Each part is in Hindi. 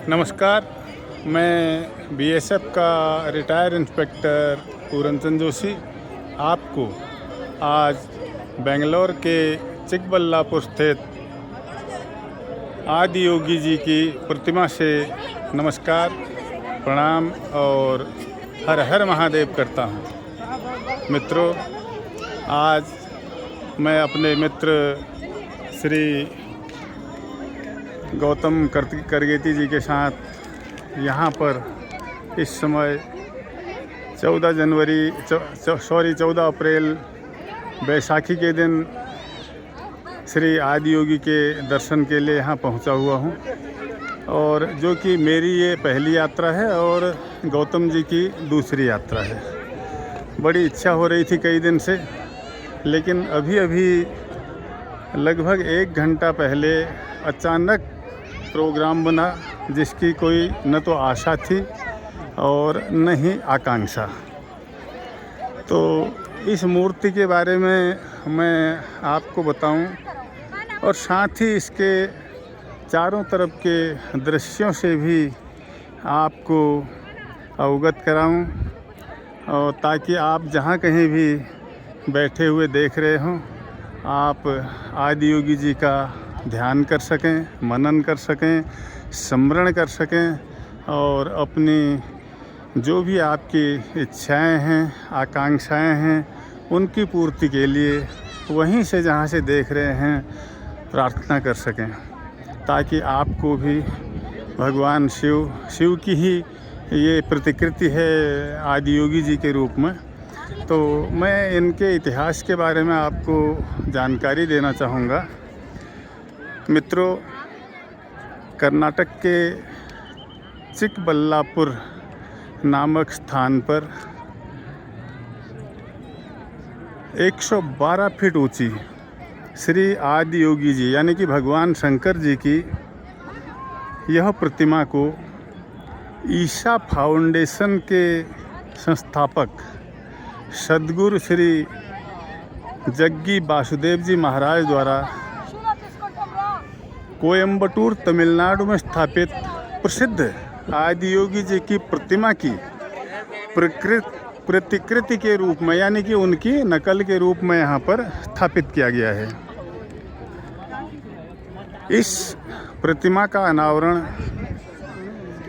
नमस्कार। मैं बीएसएफ का रिटायर इंस्पेक्टर पूरनचंद जोशी आपको आज बेंगलोर के चिकबल्लापुर स्थित आदि योगी जी की प्रतिमा से नमस्कार, प्रणाम और हर हर महादेव करता हूँ। मित्रों, आज मैं अपने मित्र श्री गौतम करगेती जी के साथ यहाँ पर इस समय 14 अप्रैल बैसाखी के दिन श्री आदि योगी के दर्शन के लिए यहाँ पहुँचा हुआ हूँ, और जो कि मेरी ये पहली यात्रा है और गौतम जी की दूसरी यात्रा है। बड़ी इच्छा हो रही थी कई दिन से, लेकिन अभी लगभग 1 घंटा पहले अचानक प्रोग्राम बना, जिसकी कोई न तो आशा थी और न ही आकांक्षा। तो इस मूर्ति के बारे में मैं आपको बताऊं और साथ ही इसके चारों तरफ के दृश्यों से भी आपको अवगत कराऊं, और ताकि आप जहां कहीं भी बैठे हुए देख रहे हों, आप आदि योगी जी का ध्यान कर सकें, मनन कर सकें, स्मरण कर सकें, और अपनी जो भी आपकी इच्छाएं हैं, आकांक्षाएं हैं, उनकी पूर्ति के लिए वहीं से जहां से देख रहे हैं प्रार्थना कर सकें, ताकि आपको भी भगवान शिव की ही ये प्रतिकृति है आदि योगी जी के रूप में। तो मैं इनके इतिहास के बारे में आपको जानकारी देना चाहूँगा। मित्रों, कर्नाटक के चिकबल्लापुर नामक स्थान पर 112 फीट ऊंची श्री आदि योगी जी यानी कि भगवान शंकर जी की यह प्रतिमा को ईशा फाउंडेशन के संस्थापक सद्गुरु श्री जग्गी वासुदेव जी महाराज द्वारा कोयम्बटूर तमिलनाडु में स्थापित प्रसिद्ध आदि योगी जी की प्रतिमा की प्रतिकृति के रूप में यानी कि उनकी नकल के रूप में यहाँ पर स्थापित किया गया है। इस प्रतिमा का अनावरण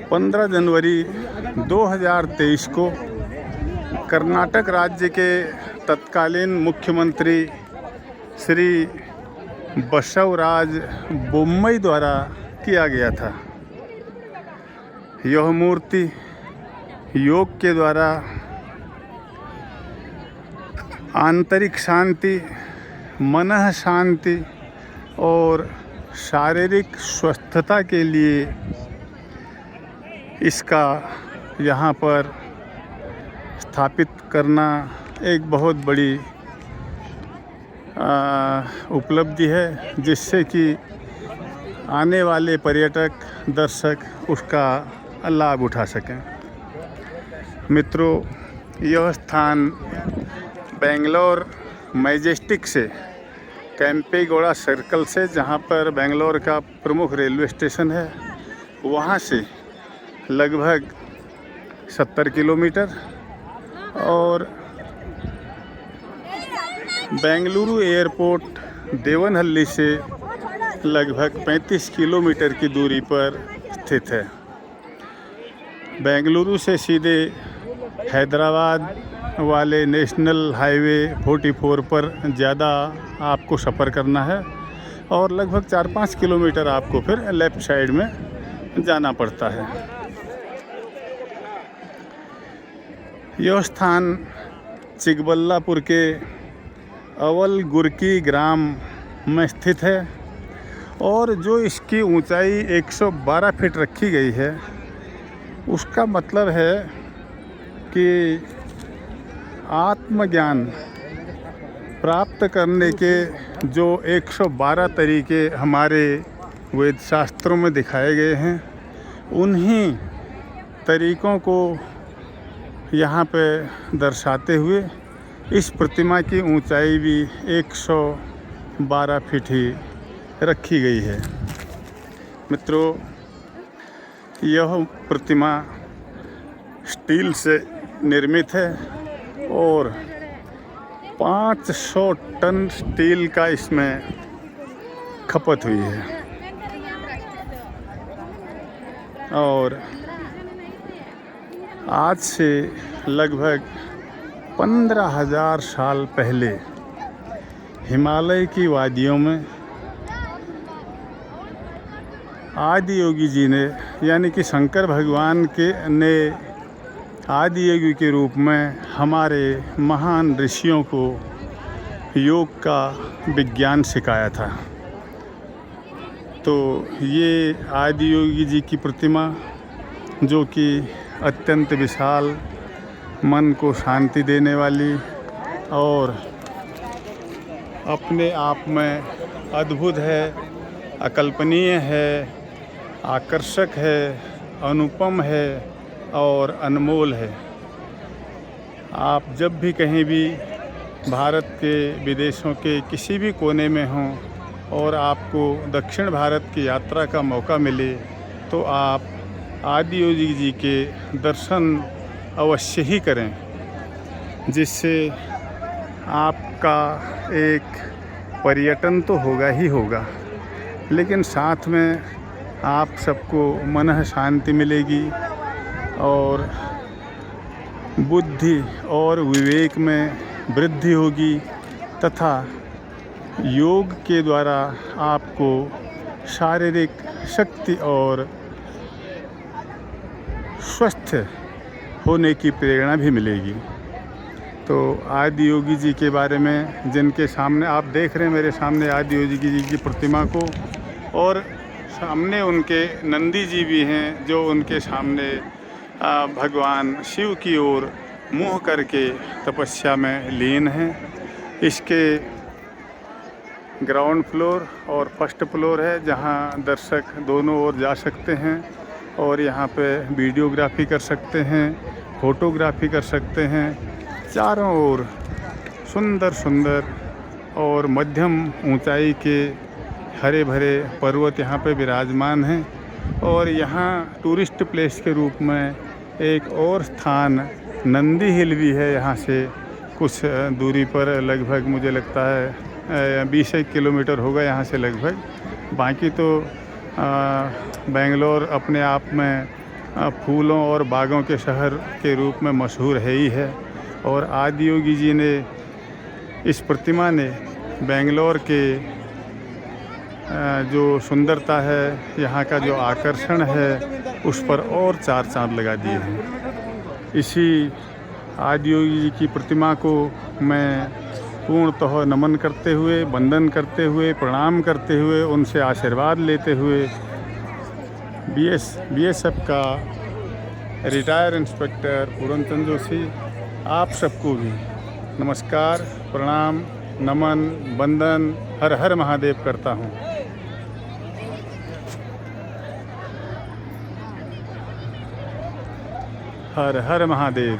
15 जनवरी 2023 को कर्नाटक राज्य के तत्कालीन मुख्यमंत्री श्री बसवराज बोम्मई द्वारा किया गया था। यह मूर्ति योग के द्वारा आंतरिक शांति, मनः शांति और शारीरिक स्वस्थता के लिए इसका यहाँ पर स्थापित करना एक बहुत बड़ी उपलब्धि है, जिससे कि आने वाले पर्यटक दर्शक उसका लाभ उठा सकें। मित्रों, यह स्थान बेंगलोर मैजेस्टिक से कैंपेगौड़ा सर्कल से, जहां पर बेंगलोर का प्रमुख रेलवे स्टेशन है, वहां से लगभग 70 किलोमीटर और बेंगलुरु एयरपोर्ट देवनहल्ली से लगभग 35 किलोमीटर की दूरी पर स्थित है। बेंगलुरु से सीधे हैदराबाद वाले नेशनल हाईवे 44 पर ज़्यादा आपको सफ़र करना है, और लगभग 4-5 किलोमीटर आपको फिर लेफ़्ट साइड में जाना पड़ता है। यह स्थान चिकबल्लापुर के अवल गुरकी ग्राम में स्थित है, और जो इसकी ऊंचाई 112 फीट रखी गई है, उसका मतलब है कि आत्मज्ञान प्राप्त करने के जो 112 तरीके हमारे वेद शास्त्रों में दिखाए गए हैं, उन्हीं तरीकों को यहाँ पे दर्शाते हुए इस प्रतिमा की ऊंचाई भी 112 फीट ही रखी गई है। मित्रों, यह प्रतिमा स्टील से निर्मित है और 500 टन स्टील का इसमें खपत हुई है। और आज से लगभग 15,000 साल पहले हिमालय की वादियों में आदि योगी जी ने, यानी कि शंकर भगवान ने आदि योगी के रूप में हमारे महान ऋषियों को योग का विज्ञान सिखाया था। तो ये आदि योगी जी की प्रतिमा, जो कि अत्यंत विशाल, मन को शांति देने वाली और अपने आप में अद्भुत है, अकल्पनीय है, आकर्षक है, अनुपम है और अनमोल है। आप जब भी कहीं भी भारत के विदेशों के किसी भी कोने में हों और आपको दक्षिण भारत की यात्रा का मौका मिले तो आप आदि योगी जी के दर्शन अवश्य ही करें, जिससे आपका एक पर्यटन तो होगा ही होगा, लेकिन साथ में आप सबको मन शांति मिलेगी और बुद्धि और विवेक में वृद्धि होगी तथा योग के द्वारा आपको शारीरिक शक्ति और स्वस्थ होने की प्रेरणा भी मिलेगी। तो आदि योगी जी के बारे में, जिनके सामने आप देख रहे हैं मेरे सामने आदि योगी जी की प्रतिमा को, और सामने उनके नंदी जी भी हैं जो उनके सामने भगवान शिव की ओर मुँह करके तपस्या में लीन हैं। इसके ग्राउंड फ्लोर और फर्स्ट फ्लोर है, जहां दर्शक दोनों ओर जा सकते हैं और यहां पे वीडियोग्राफी कर सकते हैं, फोटोग्राफी कर सकते हैं। चारों ओर सुंदर सुंदर और मध्यम ऊंचाई के हरे भरे पर्वत यहाँ पे विराजमान हैं। और यहाँ टूरिस्ट प्लेस के रूप में एक और स्थान नंदी हिल भी है। यहाँ से कुछ दूरी पर, लगभग मुझे लगता है 20 किलोमीटर होगा यहाँ से लगभग। बाकी तो बेंगलोर अपने आप में फूलों और बागों के शहर के रूप में मशहूर है ही है। और आदि योगी जी ने, इस प्रतिमा ने बेंगलोर के जो सुंदरता है, यहाँ का जो आकर्षण है, उस पर और 4 चांद लगा दिए हैं। इसी आदि योगी जी की प्रतिमा को मैं पूर्णतः नमन करते हुए, वंदन करते हुए, प्रणाम करते हुए, उनसे आशीर्वाद लेते हुए बीएसएफ का रिटायर इंस्पेक्टर पूरन चंद जोशी आप सबको भी नमस्कार, प्रणाम, नमन, वंदन, हर हर महादेव करता हूँ। हर हर महादेव।